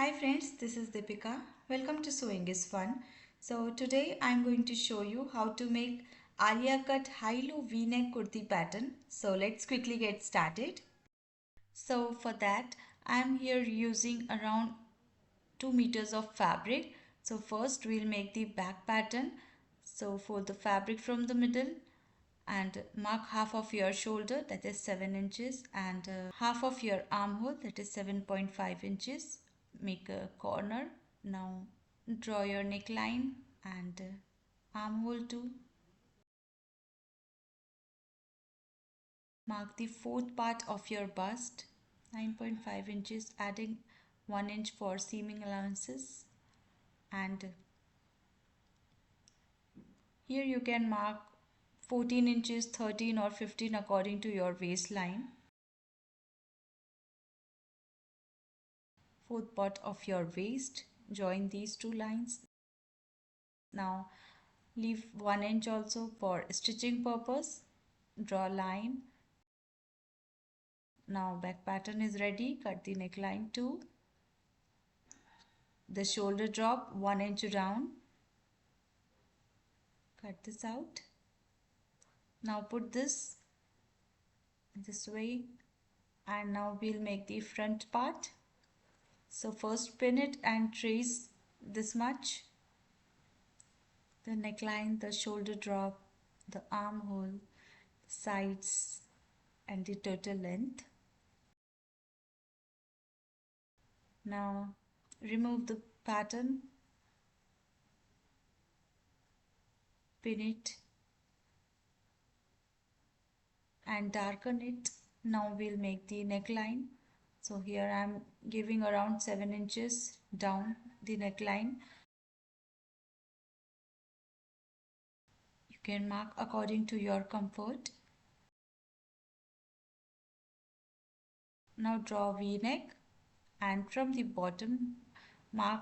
Hi friends, this is Deepika. Welcome to Sewing is Fun. So today I'm going to show you how to make Alia cut high-low V-neck kurti pattern. So let's quickly get started. So for that I'm here using around 2 meters of fabric. So first we'll make the back pattern. So fold the fabric from the middle and mark half of your shoulder, that is 7 inches, and half of your armhole, that is 7.5 inches. Make a corner. Now draw your neckline and armhole too. Mark the fourth part of your bust, 9.5 inches, adding 1 inch for seaming allowances. And here you can mark 14 inches, 13 or 15 according to your waistline. Fourth part of your waist, join these two lines. Now leave 1 inch also for stitching purpose. Draw a line. Now back pattern is ready. Cut the neckline too. The shoulder drop 1 inch down. Cut this out. Now put this way, and now we'll make the front part. So first pin it and trace this much. The neckline, the shoulder drop, the armhole, sides, and the total length. Now remove the pattern, pin it and darken it. Now we'll make the neckline. So here I'm giving around 7 inches down the neckline. You can mark according to your comfort. Now draw V-neck and from the bottom mark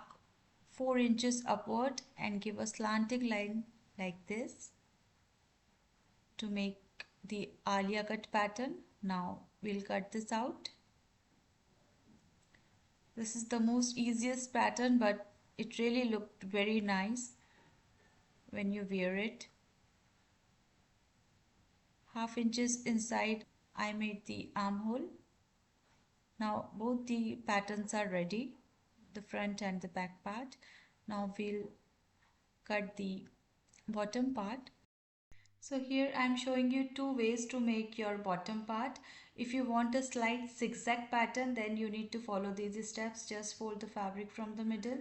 4 inches upward and give a slanting line like this to make the Alia cut pattern. Now we'll cut this out. This is the most easiest pattern, but it really looked very nice when you wear it. Half inches inside I made the armhole. Now both the patterns are ready, the front and the back part. Now we'll cut the bottom part. So here I am showing you two ways to make your bottom part. If you want a slight zigzag pattern, then you need to follow these steps. Just fold the fabric from the middle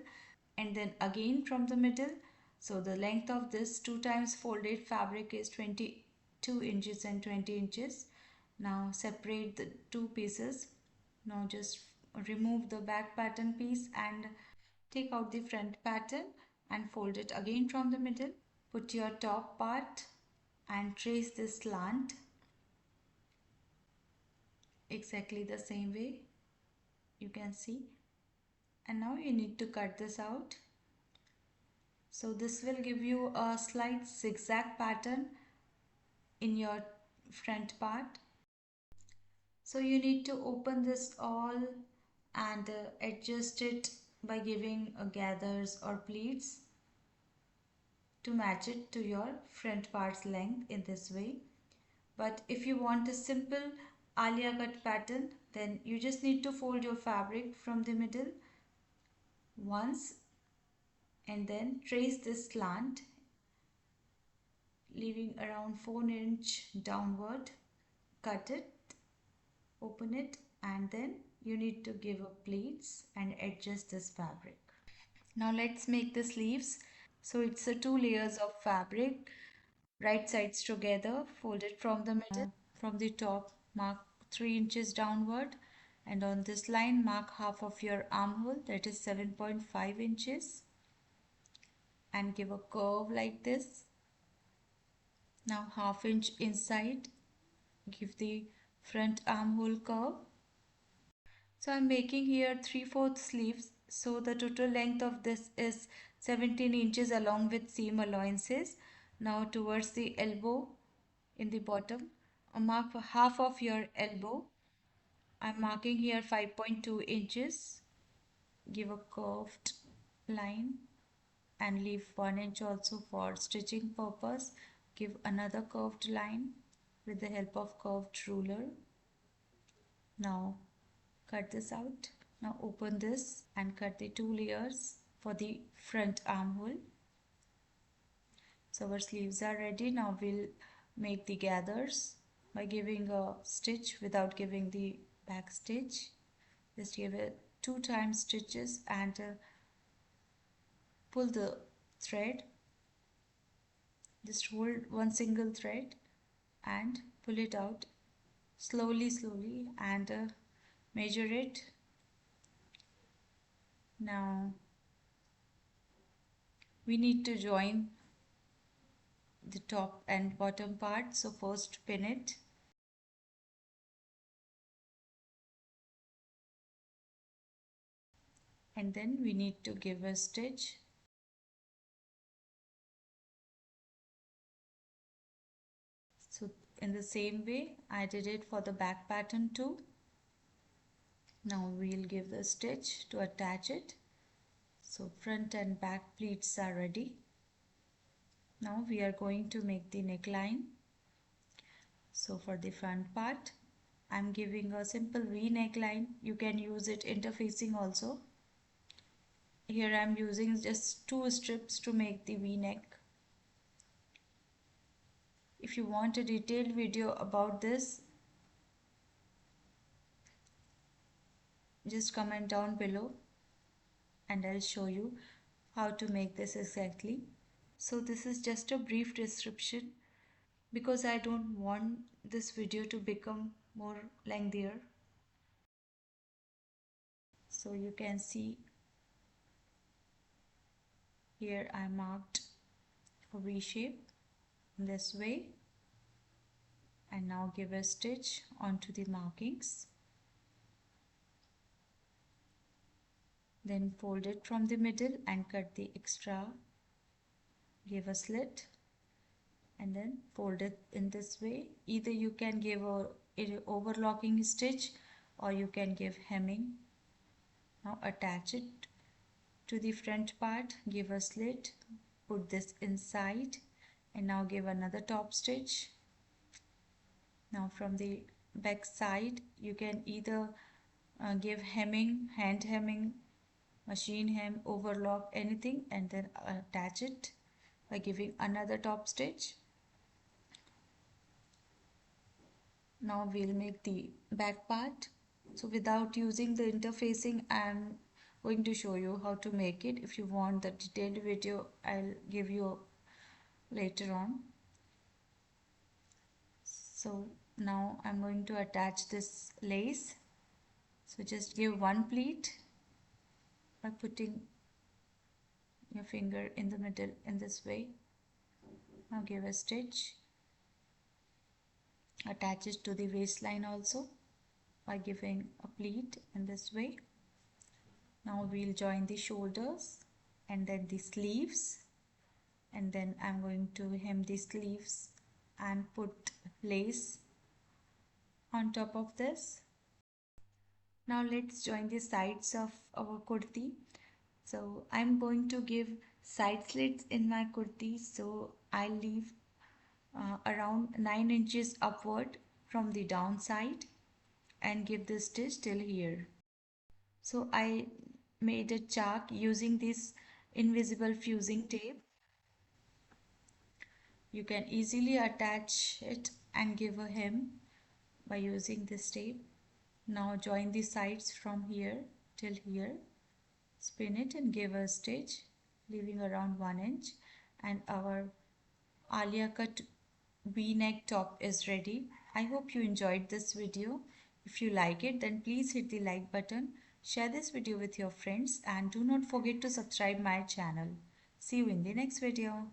and then again from the middle. So the length of this 2 times folded fabric is 22 inches and 20 inches. Now separate the two pieces. Now just remove the back pattern piece and take out the front pattern and fold it again from the middle. Put your top part and trace this slant exactly the same way you can see, and now you need to cut this out. So this will give you a slight zigzag pattern in your front part. So you need to open this all and adjust it by giving gathers or pleats to match it to your front part's length in this way. But if you want a simple Alia cut pattern, then you just need to fold your fabric from the middle once and then trace this slant, leaving around 4 inch downward. Cut it, open it, and then you need to give a pleats and adjust this fabric. Now let's make the sleeves. So it's a 2 layers of fabric, right sides together, folded from the middle. From the top mark 3 inches downward, and on this line mark half of your armhole, that is 7.5 inches, and give a curve like this. Now half inch inside, give the front armhole curve. So I'm making here 3/4 sleeves, so the total length of this is 17 inches along with seam allowances. Now towards the elbow in the bottom, mark for half of your elbow. I'm marking here 5.2 inches. give a curved line and leave 1 inch also for stitching purpose. Give another curved line with the help of curved ruler. Now cut this out. Now open this and cut the 2 layers for the front armhole. So our sleeves are ready. Now we'll make the gathers by giving a stitch without giving the back stitch. Just give it 2 times stitches and pull the thread. Just hold one single thread and pull it out slowly and measure it. Now we need to join the top and bottom part, so first pin it. And then we need to give a stitch. So in the same way I did it for the back pattern too. Now we'll give the stitch to attach it. So front and back pleats are ready. Now we are going to make the neckline. So for the front part I'm giving a simple V neckline. You can use it interfacing also. Here I'm using just 2 strips to make the V neck. If you want a detailed video about this, just comment down below and I'll show you how to make this exactly. So this is just a brief description because I don't want this video to become more lengthier. So you can see here I marked a V shape in this way, and now give a stitch onto the markings. Then fold it from the middle and cut the extra. Give a slit and then fold it in this way. Either you can give a overlocking stitch or you can give hemming. Now attach it to the front part, give a slit, put this inside and now give another top stitch. Now from the back side you can either give hemming, hand hemming, machine hem, overlock, anything, and then attach it by giving another top stitch. Now we'll make the back part. So without using the interfacing, I'm going to show you how to make it. If you want the detailed video, I'll give you later on. So now I'm going to attach this lace. So just give one pleat by putting your finger in the middle in this way. Now give a stitch. Attach it to the waistline also by giving a pleat in this way. Now we'll join the shoulders and then the sleeves, and then I'm going to hem the sleeves and put lace on top of this. Now let's join the sides of our kurti. So I'm going to give side slits in my kurti, so I'll leave around 9 inches upward from the downside and give the stitch till here. So I made a chart using this invisible fusing tape. You can easily attach it and give a hem by using this tape. Now join the sides from here till here, spin it and give a stitch leaving around 1 inch, and our Alia cut V-neck top is ready. I hope you enjoyed this video. If you like it, then please hit the like button, share this video with your friends, and do not forget to subscribe my channel. See you in the next video.